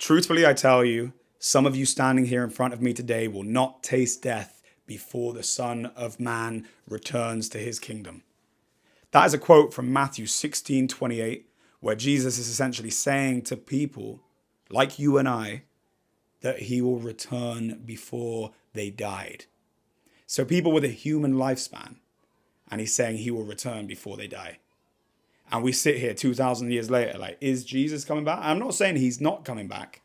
Truthfully, I tell you, some of you standing here in front of me today will not taste death before the Son of Man returns to his kingdom. That is a quote from Matthew 16:28, where Jesus is essentially saying to people like you and I that he will return before they died. So people with a human lifespan, and he's saying he will return before they die. And we sit here 2,000 years later, like, is Jesus coming back? I'm not saying he's not coming back.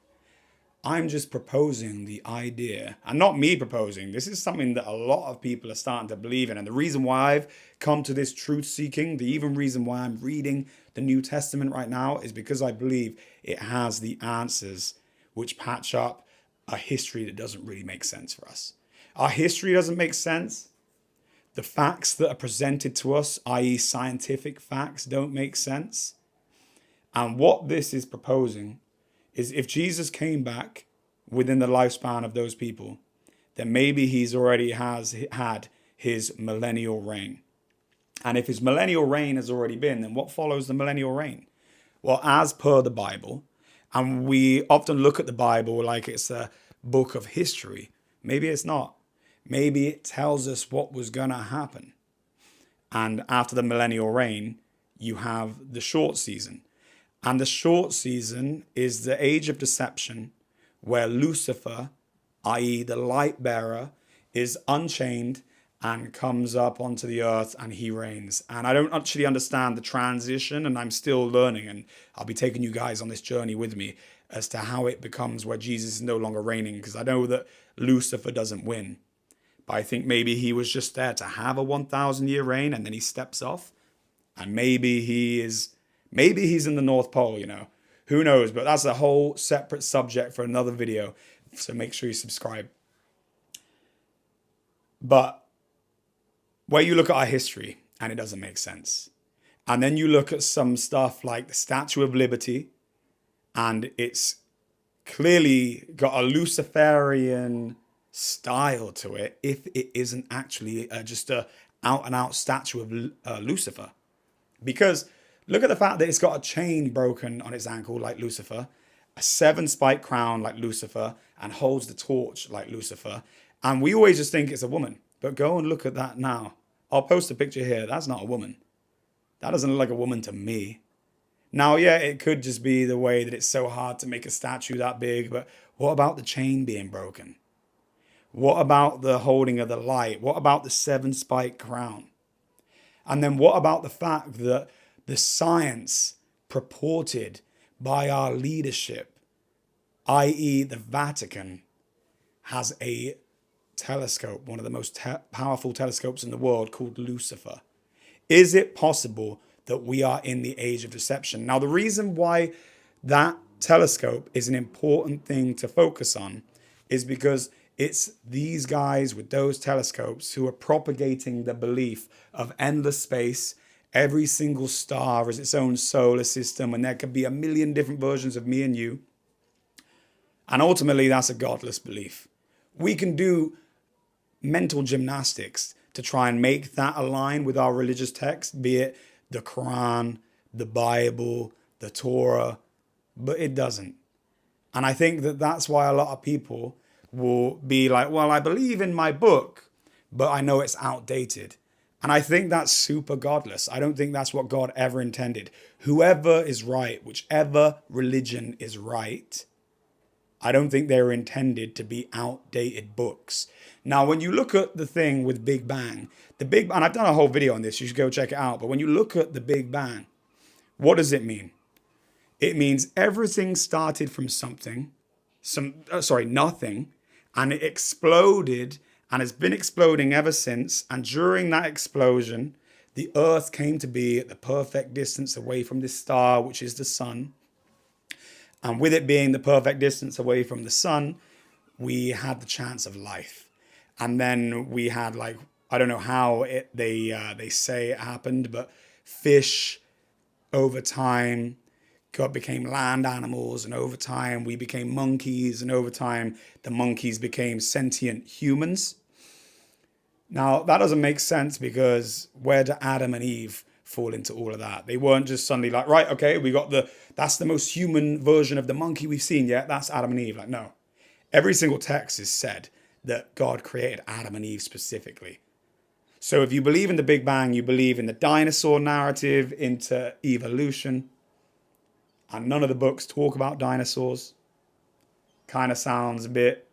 I'm just proposing the idea, and not me proposing. This is something that a lot of people are starting to believe in. And the reason why I've come to this truth seeking, the even reason why I'm reading the New Testament right now, is because I believe it has the answers which patch up a history that doesn't really make sense for us. Our history doesn't make sense. The facts that are presented to us, i.e. scientific facts, don't make sense. And what this is proposing is if Jesus came back within the lifespan of those people, then maybe he's already has had his millennial reign. And if his millennial reign has already been, then what follows the millennial reign? Well, as per the Bible, and we often look at the Bible like it's a book of history. Maybe it's not. Maybe it tells us what was going to happen. And after the millennial reign, you have the short season. And the short season is the age of deception where Lucifer, i.e. the light bearer, is unchained and comes up onto the earth and he reigns. And I don't actually understand the transition, and I'm still learning, and I'll be taking you guys on this journey with me as to how it becomes where Jesus is no longer reigning, because I know that Lucifer doesn't win. But I think maybe he was just there to have a 1,000-year reign and then he steps off. And maybe he's in the North Pole, Who knows? But that's a whole separate subject for another video. So make sure you subscribe. But where you look at our history and it doesn't make sense. And then you look at some stuff like the Statue of Liberty, and it's clearly got a Luciferian style to it if it isn't actually just a out and out statue of Lucifer. Because look at the fact that it's got a chain broken on its ankle like Lucifer, a 7-spike crown like Lucifer, and holds the torch like Lucifer. And we always just think it's a woman. But go and look at that now. I'll post a picture here. That's not a woman. That doesn't look like a woman to me. Now, yeah, it could just be the way that it's so hard to make a statue that big. But what about the chain being broken? What about the holding of the light? What about the 7-spike crown? And then what about the fact that the science purported by our leadership, i.e. the Vatican, has a telescope, one of the most powerful telescopes in the world, called Lucifer? Is it possible that we are in the age of deception? Now, the reason why that telescope is an important thing to focus on is because it's these guys with those telescopes who are propagating the belief of endless space. Every single star is its own solar system, and there could be a million different versions of me and you. And ultimately, that's a godless belief. We can do mental gymnastics to try and make that align with our religious text, be it the Quran, the Bible, the Torah, but it doesn't. And I think that that's why a lot of people will be like, well, I believe in my book, but I know it's outdated. And I think that's super godless. I don't think that's what God ever intended. Whoever is right, whichever religion is right, I don't think they were intended to be outdated books. Now, when you look at the thing with Big Bang, and I've done a whole video on this, you should go check it out. But when you look at the Big Bang, what does it mean? It means everything started from nothing, and it exploded and has been exploding ever since. And during that explosion, the Earth came to be at the perfect distance away from this star, which is the sun. And with it being the perfect distance away from the sun, we had the chance of life. And then we had, like, I don't know how they say it happened, but fish over time became land animals, and over time we became monkeys, and over time the monkeys became sentient humans. Now, that doesn't make sense, because where do Adam and Eve fall into all of that. They weren't just suddenly like, right, okay, that's the most human version of the monkey we've seen yet. That's Adam and Eve. Like, no. Every single text is said that God created Adam and Eve specifically. So if you believe in the Big Bang, you believe in the dinosaur narrative into evolution, and none of the books talk about dinosaurs. Kind of sounds a bit.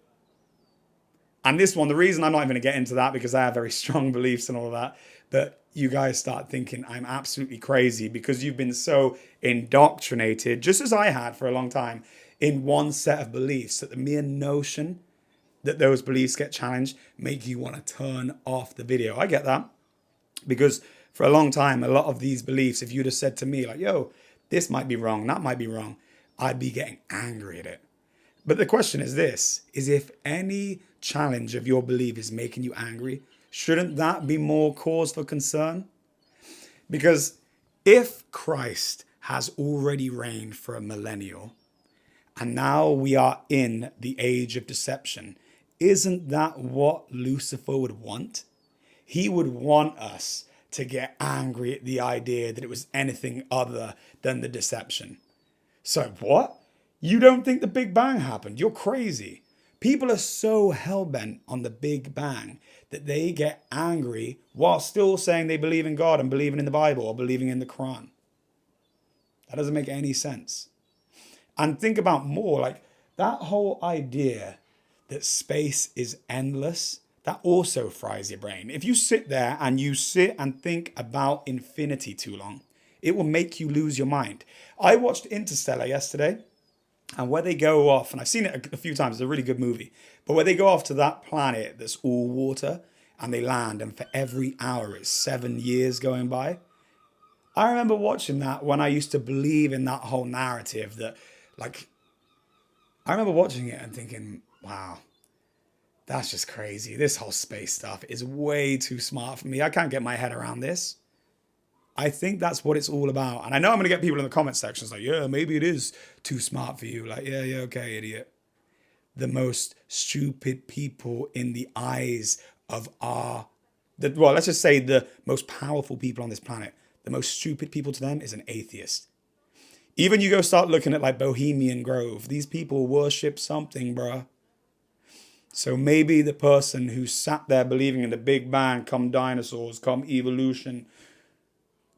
And this one, the reason I'm not even going to get into that, because I have very strong beliefs and all of that, but you guys start thinking I'm absolutely crazy because you've been so indoctrinated, just as I had for a long time, in one set of beliefs, that the mere notion that those beliefs get challenged make you want to turn off the video. I get that, because for a long time, a lot of these beliefs, if you'd have said to me like, yo, this might be wrong, that might be wrong, I'd be getting angry at it. But the question is this, is if any challenge of your belief is making you angry, shouldn't that be more cause for concern? Because if Christ has already reigned for a millennial, and now we are in the age of deception, isn't that what Lucifer would want? He would want us to get angry at the idea that it was anything other than the deception. So what? You don't think the Big Bang happened? You're crazy. People are so hell-bent on the Big Bang that they get angry while still saying they believe in God and believing in the Bible or believing in the Quran. That doesn't make any sense. And think about more, like that whole idea that space is endless, that also fries your brain. If you sit there and you sit and think about infinity too long, it will make you lose your mind. I watched Interstellar yesterday, and where they go off, and I've seen it a few times, it's a really good movie, but where they go off to that planet that's all water, and they land, and for every hour it's 7 years going by. I remember watching that when I used to believe in that whole narrative that, like, I remember watching it and thinking, wow, that's just crazy. This whole space stuff is way too smart for me. I can't get my head around this. I think that's what it's all about. And I know I'm going to get people in the comment sections like, yeah, maybe it is too smart for you. Like, yeah, okay, idiot. The most stupid people in the eyes of let's just say the most powerful people on this planet. The most stupid people to them is an atheist. Even you go start looking at like Bohemian Grove. These people worship something, bruh. So maybe the person who sat there believing in the Big Bang, come dinosaurs, come evolution,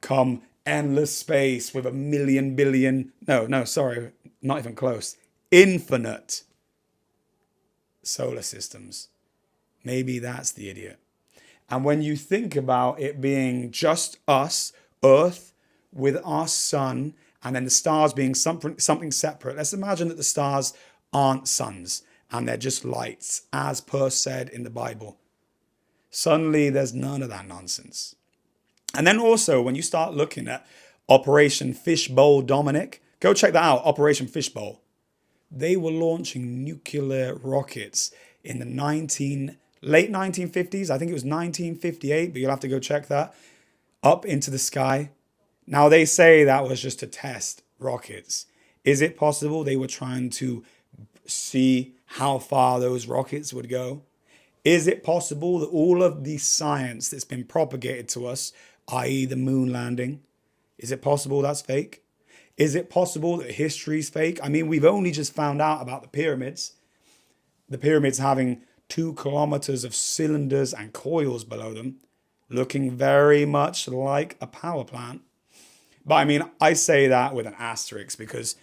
come endless space with a million billion, not even close, infinite solar systems. Maybe that's the idiot. And when you think about it being just us, Earth, with our sun, and then the stars being something separate, let's imagine that the stars aren't suns and they're just lights, as per said in the Bible. Suddenly there's none of that nonsense. And then also, when you start looking at Operation Fishbowl Dominic, go check that out, Operation Fishbowl. They were launching nuclear rockets in the late 1950s. I think it was 1958, but you'll have to go check that, up into the sky. Now, they say that was just to test rockets. Is it possible they were trying to see how far those rockets would go? Is it possible that all of the science that's been propagated to us, i.e. the moon landing, is it possible that's fake? Is it possible that history's fake? I mean, we've only just found out about the pyramids. The pyramids having 2 kilometers of cylinders and coils below them, looking very much like a power plant. But I mean, I say that with an asterisk, because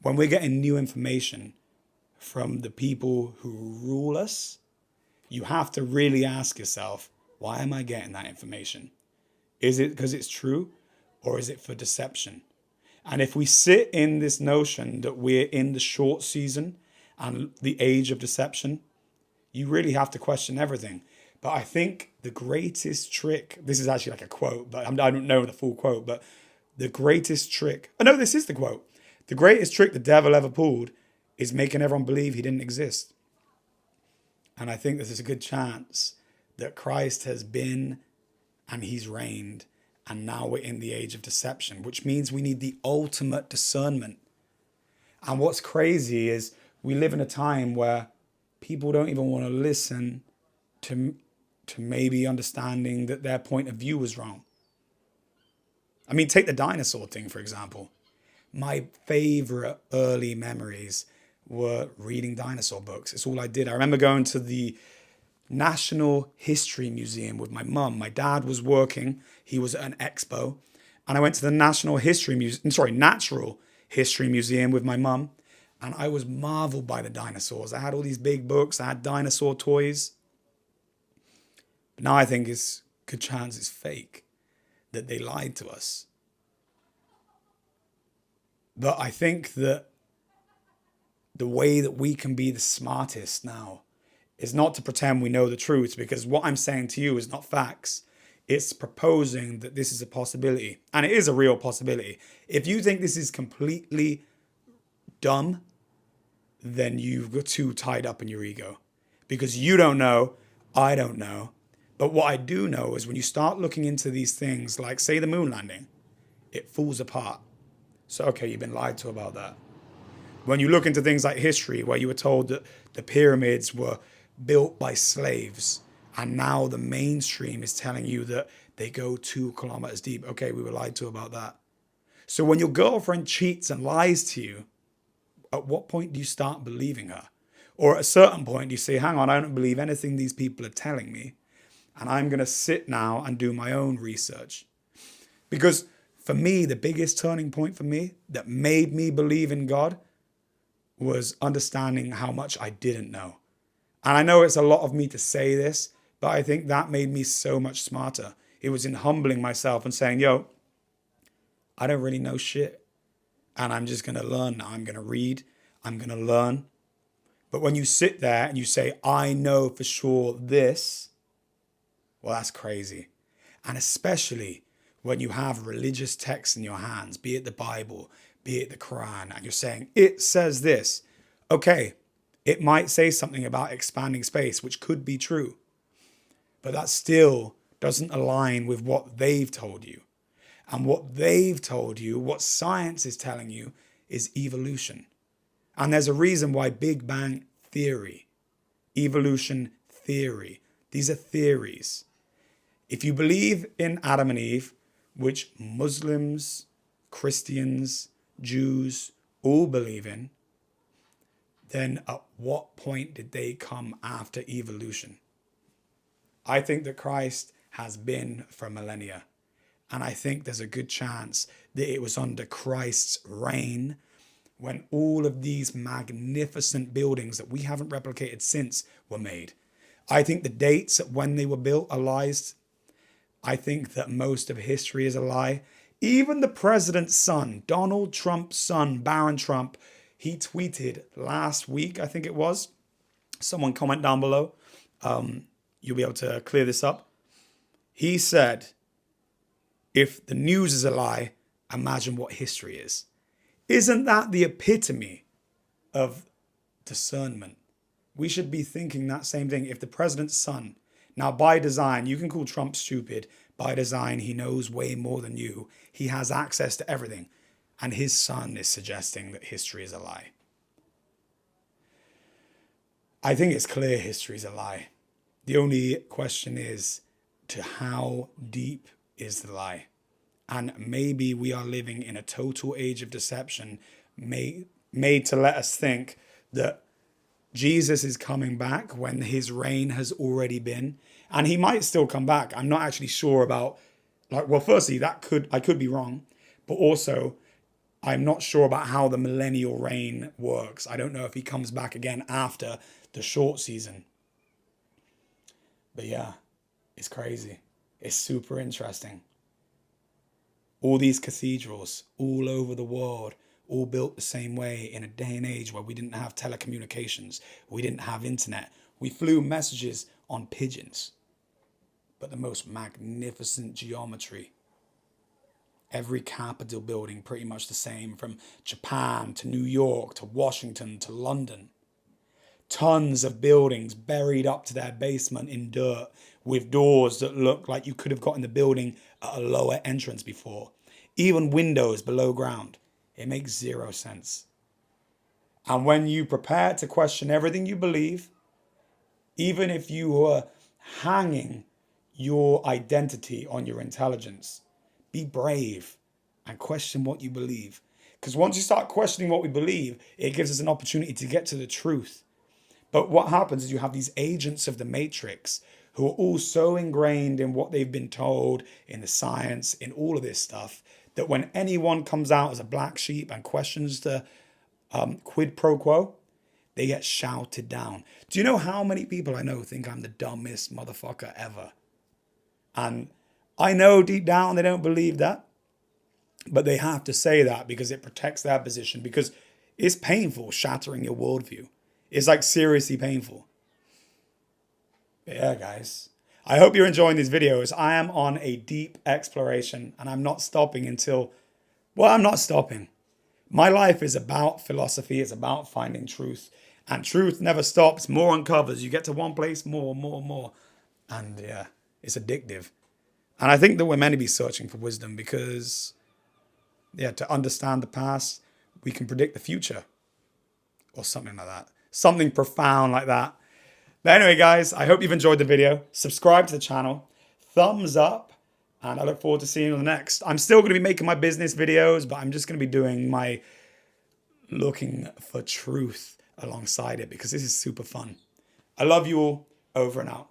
when we're getting new information from the people who rule us, you have to really ask yourself, why am I getting that information? Is it because it's true, or is it for deception? And if we sit in this notion that we're in the short season and the age of deception, you really have to question everything. But I think the greatest trick, this is actually like a quote, but I don't know the full quote, but the greatest trick, this is the quote. The greatest trick the devil ever pulled is making everyone believe he didn't exist. And I think there's a good chance that Christ has been and he's reigned, and now we're in the age of deception, which means we need the ultimate discernment. And what's crazy is we live in a time where people don't even want to listen to maybe understanding that their point of view was wrong. I mean, take the dinosaur thing, for example. My favorite early memories were reading dinosaur books. It's all I did. I remember going to the National History Museum with my mum. My dad was working. He was at an expo. And I went to the Natural History Museum with my mum. And I was marveled by the dinosaurs. I had all these big books. I had dinosaur toys. But now I think it's a good chance it's fake, that they lied to us. But I think that the way that we can be the smartest now is not to pretend we know the truth, because what I'm saying to you is not facts. It's proposing that this is a possibility. And it is a real possibility. If you think this is completely dumb, then you've got too tied up in your ego. Because you don't know, I don't know. But what I do know is when you start looking into these things, like say the moon landing, it falls apart. So, okay, you've been lied to about that. When you look into things like history, where you were told that the pyramids were built by slaves, and now the mainstream is telling you that they go 2 kilometers deep. Okay, we were lied to about that. So when your girlfriend cheats and lies to you, at what point do you start believing her? Or at a certain point, you say, hang on, I don't believe anything these people are telling me. And I'm going to sit now and do my own research. Because for me, the biggest turning point for me that made me believe in God was understanding how much I didn't know. And I know it's a lot of me to say this, but I think that made me so much smarter. It was in humbling myself and saying, yo, I don't really know shit. And I'm just going to learn now. I'm going to read. I'm going to learn. But when you sit there and you say, I know for sure this, well, that's crazy. And especially when you have religious texts in your hands, be it the Bible, be it the Quran, and you're saying, it says this. Okay, it might say something about expanding space, which could be true. But that still doesn't align with what they've told you. And what they've told you, what science is telling you, is evolution. And there's a reason why Big Bang theory, evolution theory, these are theories. If you believe in Adam and Eve, which Muslims, Christians, Jews all believe in, then at what point did they come after evolution? I think that Christ has been for millennia. And I think there's a good chance that it was under Christ's reign when all of these magnificent buildings that we haven't replicated since were made. I think the dates at when they were built are lies. I think that most of history is a lie. Even the president's son, Donald Trump's son, Barron Trump, he tweeted last week, I think it was. Someone comment down below. You'll be able to clear this up. He said, if the news is a lie, imagine what history is. Isn't that the epitome of discernment? We should be thinking that same thing. If the president's son, now by design, you can call Trump stupid. By design, he knows way more than you. He has access to everything. And his son is suggesting that history is a lie. I think it's clear history is a lie. The only question is to how deep is the lie? And maybe we are living in a total age of deception made to let us think that Jesus is coming back when his reign has already been. And he might still come back. I'm not actually sure about, firstly, I could be wrong. But also, I'm not sure about how the millennial reign works. I don't know if he comes back again after the short season. But yeah, it's crazy. It's super interesting. All these cathedrals all over the world, all built the same way in a day and age where we didn't have telecommunications. We didn't have internet. We flew messages on pigeons. But the most magnificent geometry. Every Capitol building pretty much the same, from Japan to New York to Washington to London. Tons of buildings buried up to their basement in dirt with doors that look like you could have got in the building at a lower entrance before. Even windows below ground. It makes zero sense. And when you prepare to question everything you believe, even if you were hanging your identity on your intelligence, be brave. and question what you believe. Because once you start questioning what we believe, it gives us an opportunity to get to the truth. But what happens is you have these agents of the matrix who are all so ingrained in what they've been told, in the science, in all of this stuff, that when anyone comes out as a black sheep and questions the quid pro quo, they get shouted down. Do you know how many people I know think I'm the dumbest motherfucker ever? And I know deep down they don't believe that, but they have to say that because it protects their position, because it's painful shattering your worldview. It's like seriously painful. But yeah, guys, I hope you're enjoying these videos. I am on a deep exploration and I'm not stopping until, well, I'm not stopping. My life is about philosophy. It's about finding truth, and truth never stops. More uncovers. You get to one place, more. And yeah, it's addictive. And I think that we're meant to be searching for wisdom because, yeah, to understand the past, we can predict the future or something like that. Something profound like that. But anyway, guys, I hope you've enjoyed the video. Subscribe to the channel. Thumbs up. And I look forward to seeing you on the next. I'm still going to be making my business videos, but I'm just going to be doing my looking for truth alongside it because this is super fun. I love you all. Over and out.